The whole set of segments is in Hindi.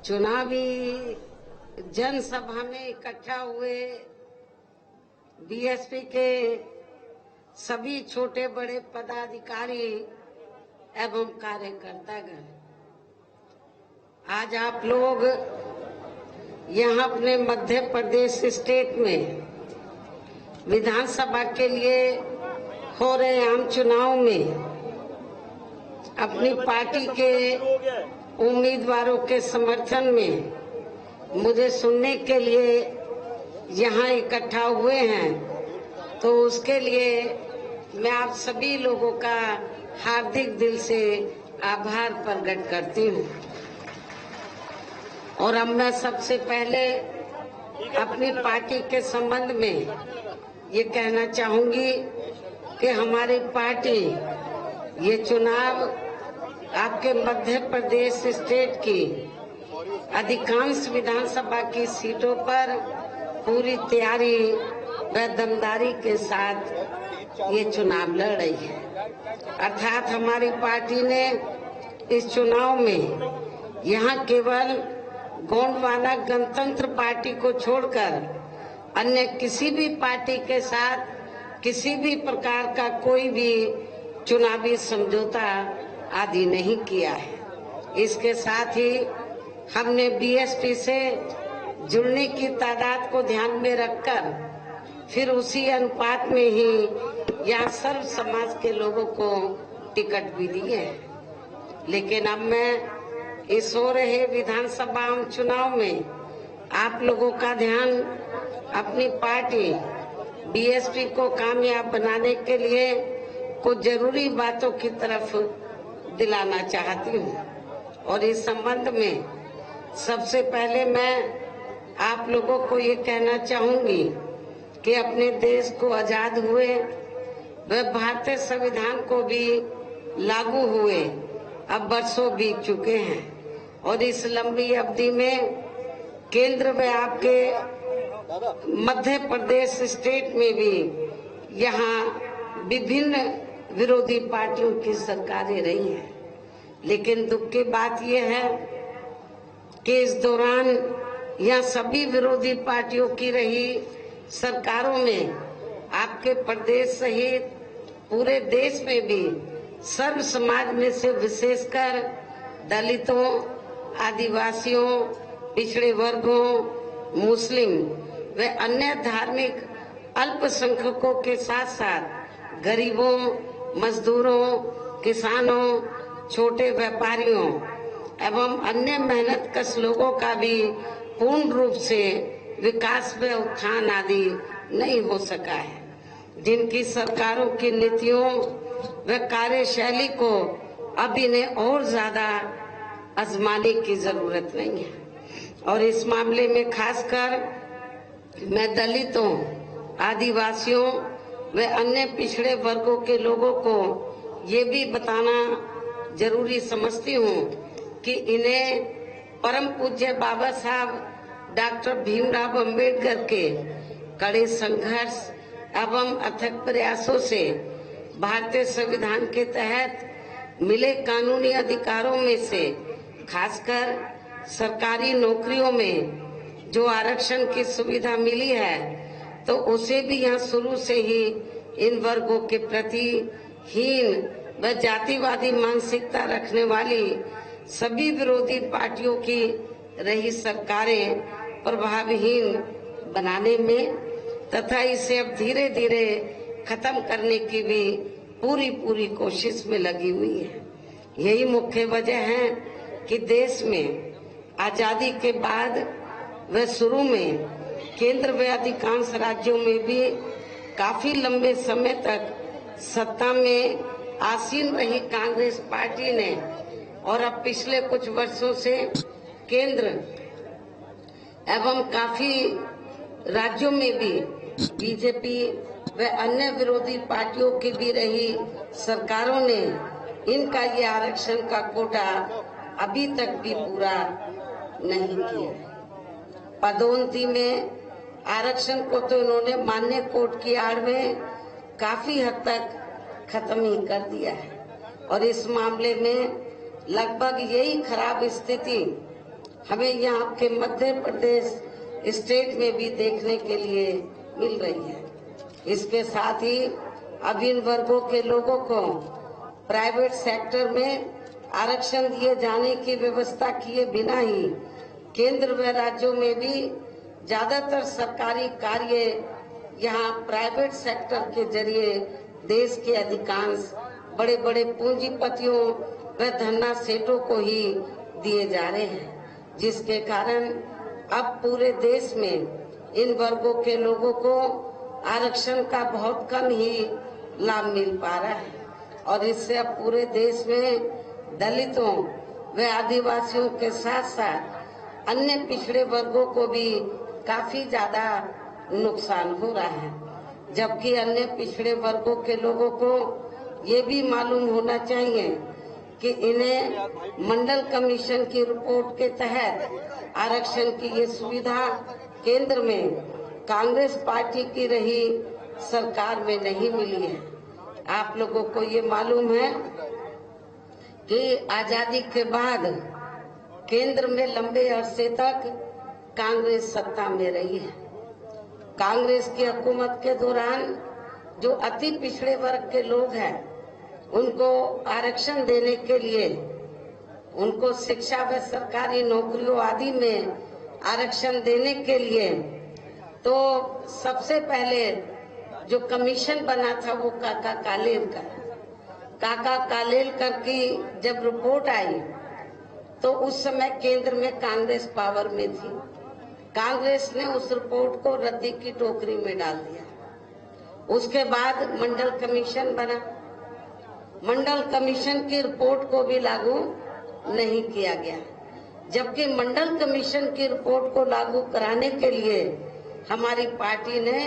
चुनावी जनसभा में इकट्ठा हुए बीएसपी के सभी छोटे बड़े पदाधिकारी एवं कार्यकर्तागण, आज आप लोग यहाँ अपने मध्य प्रदेश स्टेट में विधानसभा के लिए हो रहे आम चुनाव में अपनी पार्टी के उम्मीदवारों के समर्थन में मुझे सुनने के लिए यहाँ इकट्ठा हुए हैं, तो उसके लिए मैं आप सभी लोगों का हार्दिक दिल से आभार प्रकट करती हूँ। और अब मैं सबसे पहले अपनी पार्टी के संबंध में ये कहना चाहूंगी कि हमारी पार्टी ये चुनाव आपके मध्य प्रदेश स्टेट की अधिकांश विधानसभा की सीटों पर पूरी तैयारी व दमदारी के साथ ये चुनाव लड़ रही है। अर्थात हमारी पार्टी ने इस चुनाव में यहाँ केवल गोंडवाना गणतंत्र पार्टी को छोड़कर अन्य किसी भी पार्टी के साथ किसी भी प्रकार का कोई भी चुनावी समझौता आदि नहीं किया है। इसके साथ ही हमने बीएसपी से जुड़ने की तादाद को ध्यान में रखकर फिर उसी अनुपात में ही यहाँ सर्व समाज के लोगों को टिकट भी दिए हैं। लेकिन अब मैं इस हो रहे विधानसभा चुनाव में आप लोगों का ध्यान अपनी पार्टी बीएसपी को कामयाब बनाने के लिए कुछ जरूरी बातों की तरफ दिलाना चाहती हूँ। और इस संबंध में सबसे पहले मैं आप लोगों को ये कहना चाहूंगी कि अपने देश को आजाद हुए व भारतीय संविधान को भी लागू हुए अब वर्षों बीत चुके हैं, और इस लंबी अवधि में केंद्र में आपके मध्य प्रदेश स्टेट में भी यहाँ विभिन्न विरोधी पार्टियों की सरकारें रही हैं। लेकिन दुख की बात यह है कि इस दौरान यहाँ सभी विरोधी पार्टियों की रही सरकारों में आपके प्रदेश सहित पूरे देश में भी सर्व समाज में से विशेषकर दलितों, आदिवासियों, पिछड़े वर्गों, मुस्लिम व अन्य धार्मिक अल्पसंख्यकों के साथ साथ गरीबों, मजदूरों, किसानों, छोटे व्यापारियों एवं अन्य मेहनतकश लोगों का भी पूर्ण रूप से विकास व उत्थान आदि नहीं हो सका है, जिनकी सरकारों की नीतियों व कार्यशैली को अब इन्हें और ज्यादा आजमाने की जरूरत नहीं है। और इस मामले में खासकर मैं दलितों, आदिवासियों व अन्य पिछड़े वर्गों के लोगों को ये भी बताना जरूरी समझती हूँ कि इन्हें परम पूज्य बाबा साहब डॉक्टर भीमराव अंबेडकर के कड़े संघर्ष एवं अथक प्रयासों से भारतीय संविधान के तहत मिले कानूनी अधिकारों में से खासकर सरकारी नौकरियों में जो आरक्षण की सुविधा मिली है, तो उसे भी यहाँ शुरू से ही इन वर्गों के प्रति हीन व जातिवादी मानसिकता रखने वाली सभी विरोधी पार्टियों की रही सरकारें प्रभावहीन बनाने में तथा इसे अब धीरे धीरे खत्म करने की भी पूरी कोशिश में लगी हुई है। यही मुख्य वजह है कि देश में आजादी के बाद व शुरू में केंद्र व अधिकांश राज्यों में भी काफी लंबे समय तक सत्ता में आसीन रही कांग्रेस पार्टी ने और अब पिछले कुछ वर्षों से केंद्र एवं काफी राज्यों में भी बीजेपी व अन्य विरोधी पार्टियों की भी रही सरकारों ने इनका ये आरक्षण का कोटा अभी तक भी पूरा नहीं किया। पदोन्नति में आरक्षण को तो इन्होंने मान्य कोर्ट की आड़ में काफी हद तक खत्म ही कर दिया है, और इस मामले में लगभग यही खराब स्थिति हमें यहाँ के मध्य प्रदेश स्टेट में भी देखने के लिए मिल रही है। इसके साथ ही अब इन वर्गों के लोगों को प्राइवेट सेक्टर में आरक्षण दिए जाने की व्यवस्था किए बिना ही केंद्र व राज्यों में भी ज्यादातर सरकारी कार्य यहाँ प्राइवेट सेक्टर के जरिए देश के अधिकांश बड़े बड़े पूंजीपतियों व धन्ना सेठों को ही दिए जा रहे हैं, जिसके कारण अब पूरे देश में इन वर्गों के लोगों को आरक्षण का बहुत कम ही लाभ मिल पा रहा है और इससे अब पूरे देश में दलितों व आदिवासियों के साथ साथ अन्य पिछड़े वर्गों को भी काफी ज्यादा नुकसान हो रहा है। जबकि अन्य पिछड़े वर्गों के लोगों को ये भी मालूम होना चाहिए कि इन्हें मंडल कमीशन की रिपोर्ट के तहत आरक्षण की ये सुविधा केंद्र में कांग्रेस पार्टी की रही सरकार में नहीं मिली है। आप लोगों को ये मालूम है कि आजादी के बाद केंद्र में लंबे अरसे तक कांग्रेस सत्ता में रही है। कांग्रेस की हुकूमत के दौरान जो अति पिछड़े वर्ग के लोग हैं उनको आरक्षण देने के लिए, उनको शिक्षा व सरकारी नौकरियों आदि में आरक्षण देने के लिए तो सबसे पहले जो कमीशन बना था वो काका कालेलकर की जब रिपोर्ट आई तो उस समय केंद्र में कांग्रेस पावर में थी। कांग्रेस ने उस रिपोर्ट को रद्दी की टोकरी में डाल दिया। उसके बाद मंडल कमीशन बना। मंडल कमीशन की रिपोर्ट को भी लागू नहीं किया गया, जबकि मंडल कमीशन की रिपोर्ट को लागू कराने के लिए हमारी पार्टी ने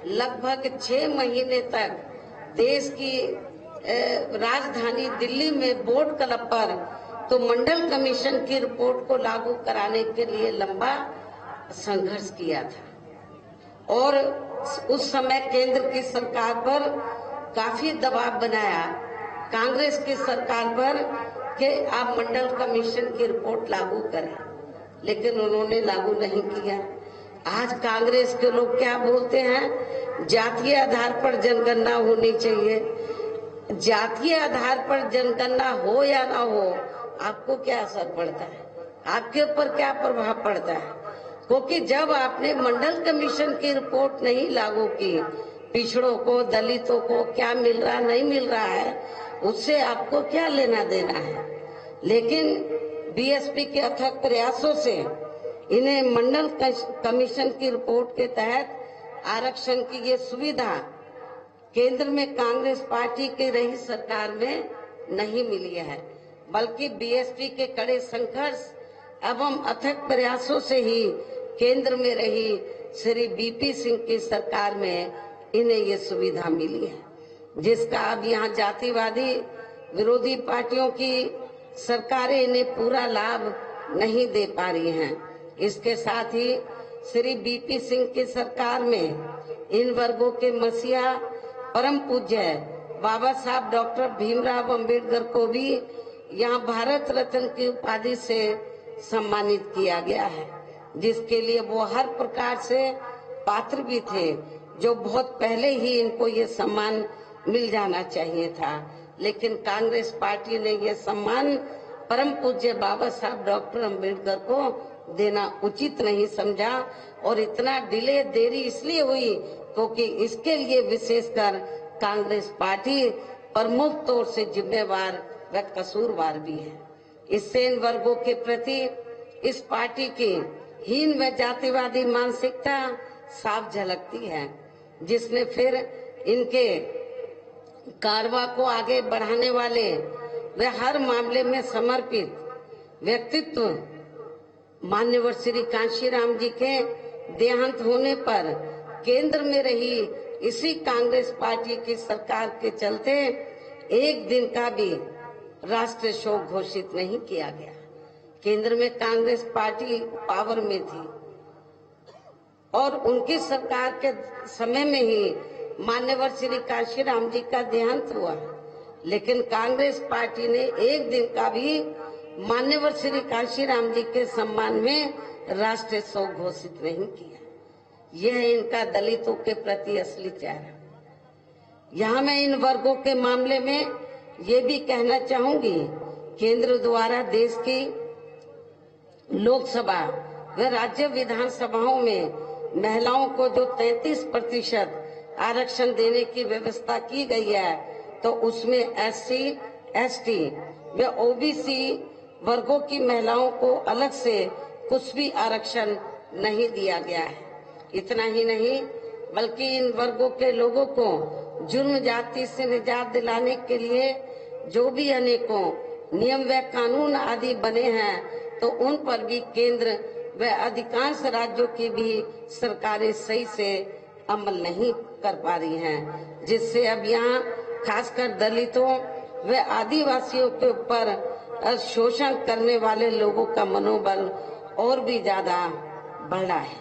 लगभग 6 महीने तक देश की राजधानी दिल्ली में बोर्ड क्लब पर तो मंडल कमीशन की रिपोर्ट को लागू कराने के लिए लंबा संघर्ष किया था और उस समय केंद्र की सरकार पर काफी दबाव बनाया कांग्रेस की सरकार पर कि आप मंडल कमीशन की रिपोर्ट लागू करें, लेकिन उन्होंने लागू नहीं किया। आज कांग्रेस के लोग क्या बोलते हैं, जातीय आधार पर जनगणना होनी चाहिए। जातीय आधार पर जनगणना हो या ना हो, आपको क्या असर पड़ता है, आपके ऊपर क्या प्रभाव पड़ता है? क्योंकि जब आपने मंडल कमीशन की रिपोर्ट नहीं लागू की, पिछड़ों को, दलितों को क्या मिल रहा नहीं मिल रहा है, उससे आपको क्या लेना देना है। लेकिन बीएसपी के अथक प्रयासों से इन्हें मंडल कमीशन की रिपोर्ट के तहत आरक्षण की ये सुविधा केंद्र में कांग्रेस पार्टी की रही सरकार में नहीं मिली है, बल्कि बीएसपी के कड़े संघर्ष एवं अथक प्रयासों से ही केंद्र में रही श्री बीपी सिंह की सरकार में इन्हें ये सुविधा मिली है, जिसका अब यहाँ जातिवादी विरोधी पार्टियों की सरकारें इन्हें पूरा लाभ नहीं दे पा रही हैं। इसके साथ ही श्री बीपी सिंह की सरकार में इन वर्गों के मसीहा परम पूज्य बाबा साहब डॉक्टर भीमराव अंबेडकर को भी यहाँ भारत रत्न की उपाधि से सम्मानित किया गया है, जिसके लिए वो हर प्रकार से पात्र भी थे, जो बहुत पहले ही इनको ये सम्मान मिल जाना चाहिए था। लेकिन कांग्रेस पार्टी ने ये सम्मान परम पूज्य बाबा साहब डॉक्टर अंबेडकर को देना उचित नहीं समझा और इतना देरी इसलिए हुई क्योंकि इसके लिए विशेषकर कांग्रेस पार्टी प्रमुख तौर से जिम्मेवार व कसूरवार भी है। इससे इन वर्गों के प्रति इस पार्टी की हीन व जातिवादी मानसिकता साफ झलकती है, जिसने फिर इनके कारवा को आगे बढ़ाने वाले व हर मामले में समर्पित व्यक्तित्व मान्यवर श्री कांशीराम जी के देहांत होने पर केंद्र में रही इसी कांग्रेस पार्टी की सरकार के चलते एक दिन का भी राष्ट्रीय शोक घोषित नहीं किया गया। केंद्र में कांग्रेस पार्टी पावर में थी और उनकी सरकार के समय में ही मान्यवर श्री कांशीराम जी का देहांत हुआ, लेकिन कांग्रेस पार्टी ने एक दिन का भी मान्यवर श्री काशीराम जी के सम्मान में राष्ट्रीय शोक घोषित नहीं किया। यह इनका दलितों के प्रति असली चेहरा। यहाँ मैं इन वर्गों के मामले में ये भी कहना चाहूंगी, केंद्र द्वारा देश की लोकसभा व राज्य विधानसभाओं में महिलाओं को जो 33% आरक्षण देने की व्यवस्था की गई है, तो उसमें SC, ST व OBC वर्गों की महिलाओं को अलग से कुछ भी आरक्षण नहीं दिया गया है। इतना ही नहीं, बल्कि इन वर्गों के लोगों को जुर्म जाति से निजात दिलाने के लिए जो भी अनेकों नियम व कानून आदि बने हैं, तो उन पर भी केंद्र व अधिकांश राज्यों की भी सरकारें सही से अमल नहीं कर पा रही हैं, जिससे अब यहाँ खासकर दलितों व आदिवासियों के ऊपर शोषण करने वाले लोगों का मनोबल और भी ज्यादा बढ़ा है।